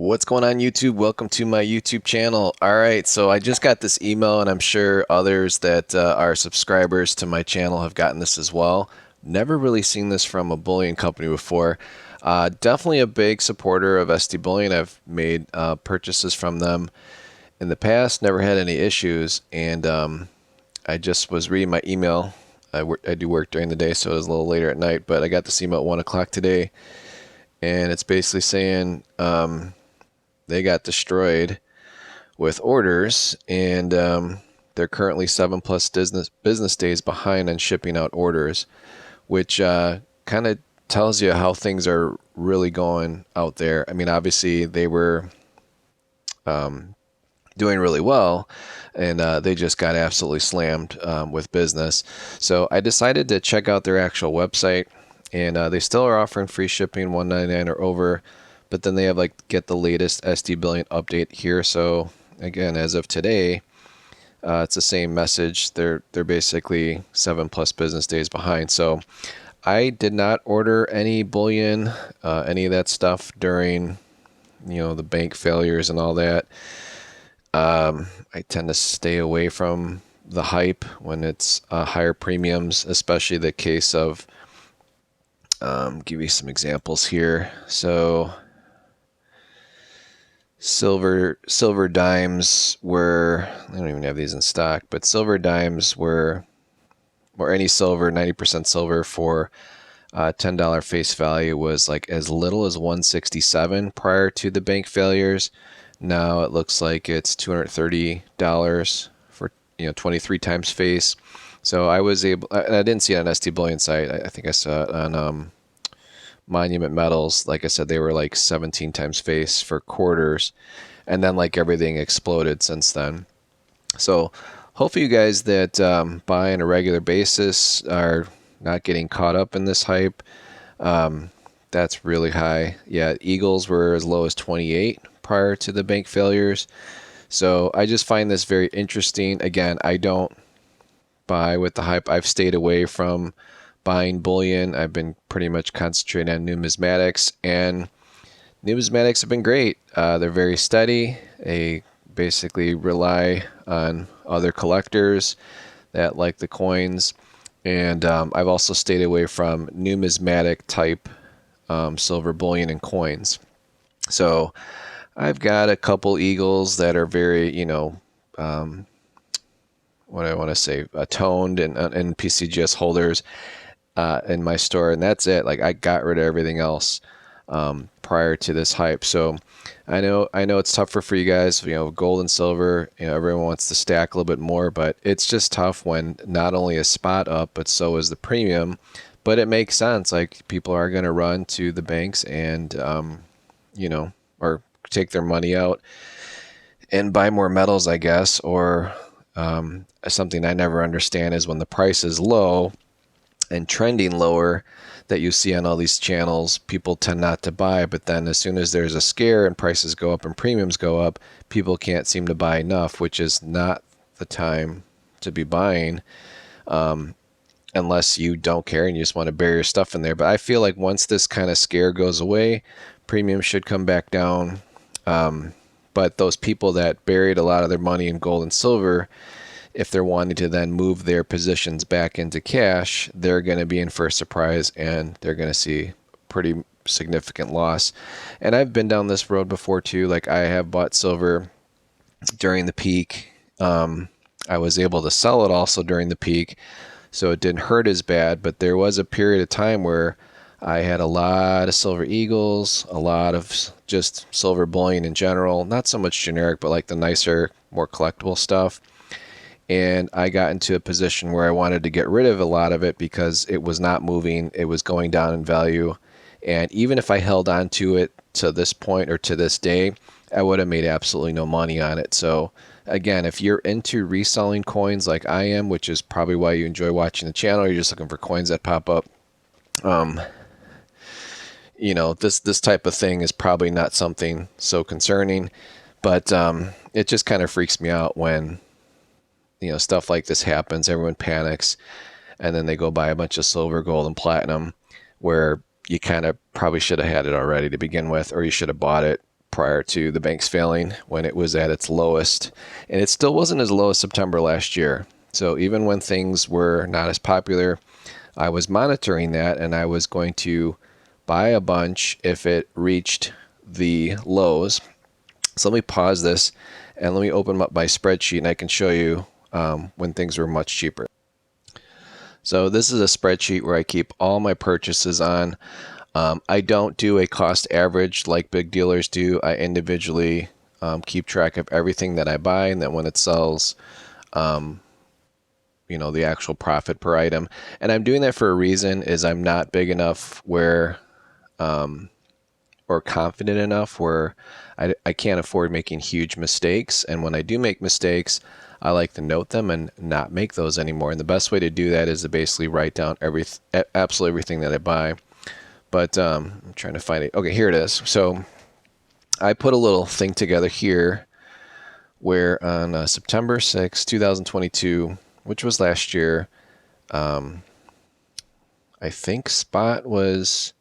What's going on, YouTube? Welcome to my YouTube channel. All right, so I just got this email, and I'm sure others that are subscribers to my channel have gotten this as well. Never really seen this from a bullion company before. Definitely a big supporter of SD Bullion. I've made purchases from them in the past, never had any issues, and I just was reading my email. I do work during the day, so it was a little later at night, but I got this email at 1 o'clock today, and it's basically saying they got destroyed with orders, and they're currently 7+ business days behind on shipping out orders, which kind of tells you how things are really going out there. I mean, obviously they were doing really well, and they just got absolutely slammed with business. So I decided to check out their actual website, and they still are offering free shipping, $1.99 or over. But then they have like get the latest SD Bullion update here. So again, as of today, it's the same message. They're basically 7+ business days behind. So I did not order any bullion, any of that stuff during the bank failures and all that. I tend to stay away from the hype when it's higher premiums, especially the case of give you some examples here. So silver dimes were, I don't even have these in stock, but silver dimes were, or any silver, 90% silver for $10 face value was like as little as $167 prior to the bank failures. Now it looks like it's $230 for 23 times face. So I was able, I didn't see it on SD Bullion site. I think I saw it on Monument Metals. Like I said, they were like 17 times face for quarters, and then like everything exploded since then. So hopefully you guys that buy on a regular basis are not getting caught up in this hype. That's really high. Yeah, Eagles were as low as 28 prior to the bank failures. So I just find this very interesting. Again, I don't buy with the hype. I've stayed away from buying bullion. I've been pretty much concentrating on numismatics, and numismatics have been great. They're very steady. They basically rely on other collectors that like the coins, and I've also stayed away from numismatic type silver bullion and coins. So I've got a couple Eagles that are very, what I want to say, toned and PCGS holders in my store, and that's it. Like I got rid of everything else prior to this hype. So I know it's tougher for you guys. Gold and silver, everyone wants to stack a little bit more, but it's just tough when not only is spot up, but so is the premium. But it makes sense. Like people are going to run to the banks and or take their money out and buy more metals, I guess. Or something I never understand is when the price is low and trending lower that you see on all these channels, people tend not to buy, but then as soon as there's a scare and prices go up and premiums go up, people can't seem to buy enough, which is not the time to be buying unless you don't care and you just want to bury your stuff in there. But I feel like once this kind of scare goes away, premiums should come back down. But those people that buried a lot of their money in gold and silver, if they're wanting to then move their positions back into cash, they're going to be in for a surprise, and they're going to see pretty significant loss. And I've been down this road before too. Like I have bought silver during the peak. I was able to sell it also during the peak, so it didn't hurt as bad. But there was a period of time where I had a lot of silver Eagles, a lot of just silver bullion in general, not so much generic, but like the nicer, more collectible stuff. And I got into a position where I wanted to get rid of a lot of it because it was not moving. It was going down in value. And even if I held on to it to this point or to this day, I would have made absolutely no money on it. So again, if you're into reselling coins like I am, which is probably why you enjoy watching the channel, you're just looking for coins that pop up, this type of thing is probably not something so concerning. But it just kind of freaks me out when stuff like this happens. Everyone panics, and then they go buy a bunch of silver, gold, and platinum, where you kind of probably should have had it already to begin with, or you should have bought it prior to the banks failing, when it was at its lowest. And it still wasn't as low as September last year. So even when things were not as popular, I was monitoring that, and I was going to buy a bunch if it reached the lows. So let me pause this and let me open up my spreadsheet, and I can show you when things were much cheaper. So this is a spreadsheet where I keep all my purchases on. I don't do a cost average like big dealers do. I individually keep track of everything that I buy, and then when it sells, the actual profit per item. And I'm doing that for a reason, is I'm not big enough where, or confident enough where I can't afford making huge mistakes. And when I do make mistakes, I like to note them and not make those anymore. And the best way to do that is to basically write down absolutely everything that I buy. But I'm trying to find it. Okay, here it is. So I put a little thing together here where on September 6, 2022, which was last year, I think spot was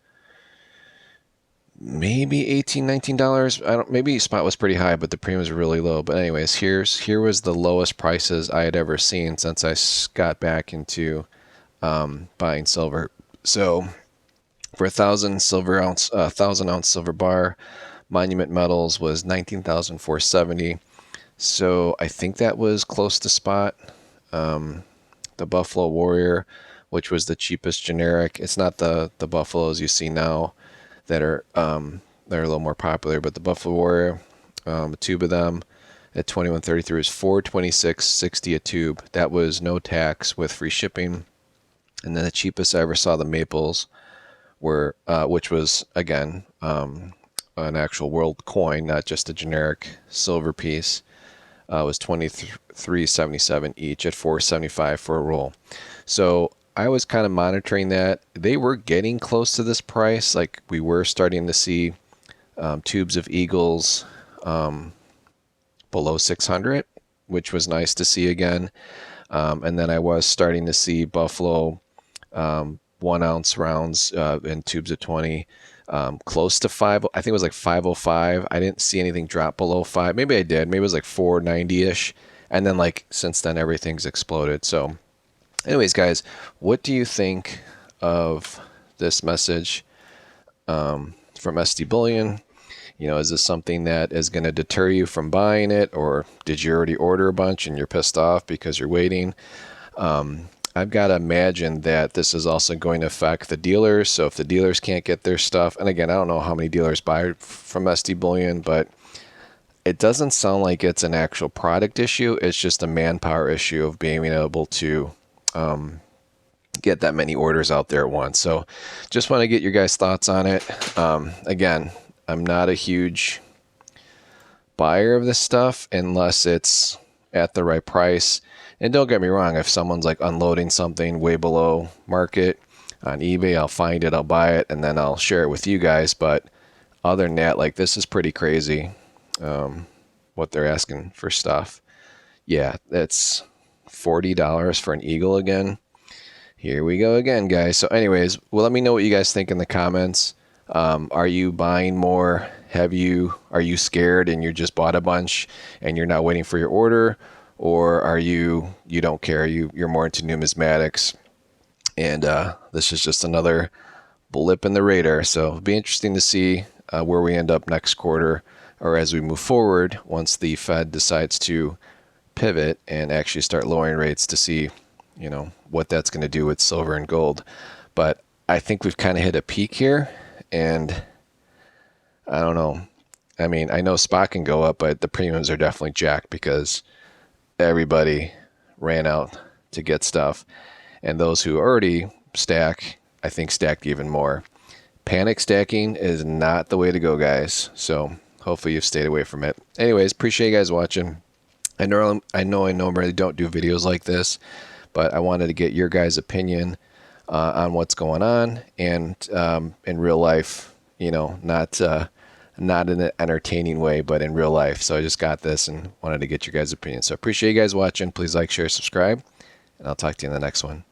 maybe $18, $19. Maybe spot was pretty high, but the premiums were really low. But anyways, here was the lowest prices I had ever seen since I got back into buying silver. So for 1,000 ounce silver bar, Monument Metals was 19,470. So I think that was close to spot. The Buffalo Warrior, which was the cheapest generic. It's not the Buffaloes you see now that are a little more popular, but the Buffalo Warrior, a tube of them at 21.33 is $426.60 a tube. That was no tax with free shipping. And then the cheapest I ever saw, the Maples, were which was again an actual world coin, not just a generic silver piece. Was $23.77 each at $4.75 for a roll. So I was kind of monitoring that. They were getting close to this price. Like we were starting to see tubes of Eagles below 600, which was nice to see again. And then I was starting to see Buffalo 1 ounce rounds in tubes of 20. Close to 5. I think it was like 505. I didn't see anything drop below 5. Maybe I did. Maybe it was like 490-ish. And then like since then everything's exploded. So anyways, guys, what do you think of this message from SD Bullion? Is this something that is going to deter you from buying it, or did you already order a bunch and you're pissed off because you're waiting? I've got to imagine that this is also going to affect the dealers. So if the dealers can't get their stuff, and again, I don't know how many dealers buy from SD Bullion, but it doesn't sound like it's an actual product issue. It's just a manpower issue of being able to get that many orders out there at once. So just want to get your guys' thoughts on it. Again, I'm not a huge buyer of this stuff unless it's at the right price. And don't get me wrong, if someone's like unloading something way below market on eBay, I'll find it, I'll buy it, and then I'll share it with you guys. But other than that, like, this is pretty crazy what they're asking for stuff. Yeah, that's $40 for an Eagle again. Here we go again, guys. So anyways, well, let me know what you guys think in the comments. Are you buying more? Are you scared and you just bought a bunch and you're not waiting for your order? Or are you don't care, you're more into numismatics, and this is just another blip in the radar. So it'll be interesting to see where we end up next quarter, or as we move forward once the Fed decides to pivot and actually start lowering rates, to see what that's going to do with silver and gold. But I think we've kind of hit a peak here, and I don't know. I mean, I know spot can go up, but the premiums are definitely jacked because everybody ran out to get stuff, and those who already stack, I think, stacked even more. Panic stacking is not the way to go, guys. So hopefully you've stayed away from it. Anyways, appreciate you guys watching. I normally don't do videos like this, but I wanted to get your guys' opinion on what's going on, and in real life, not in an entertaining way, but in real life. So I just got this and wanted to get your guys' opinion. So I appreciate you guys watching. Please like, share, subscribe, and I'll talk to you in the next one.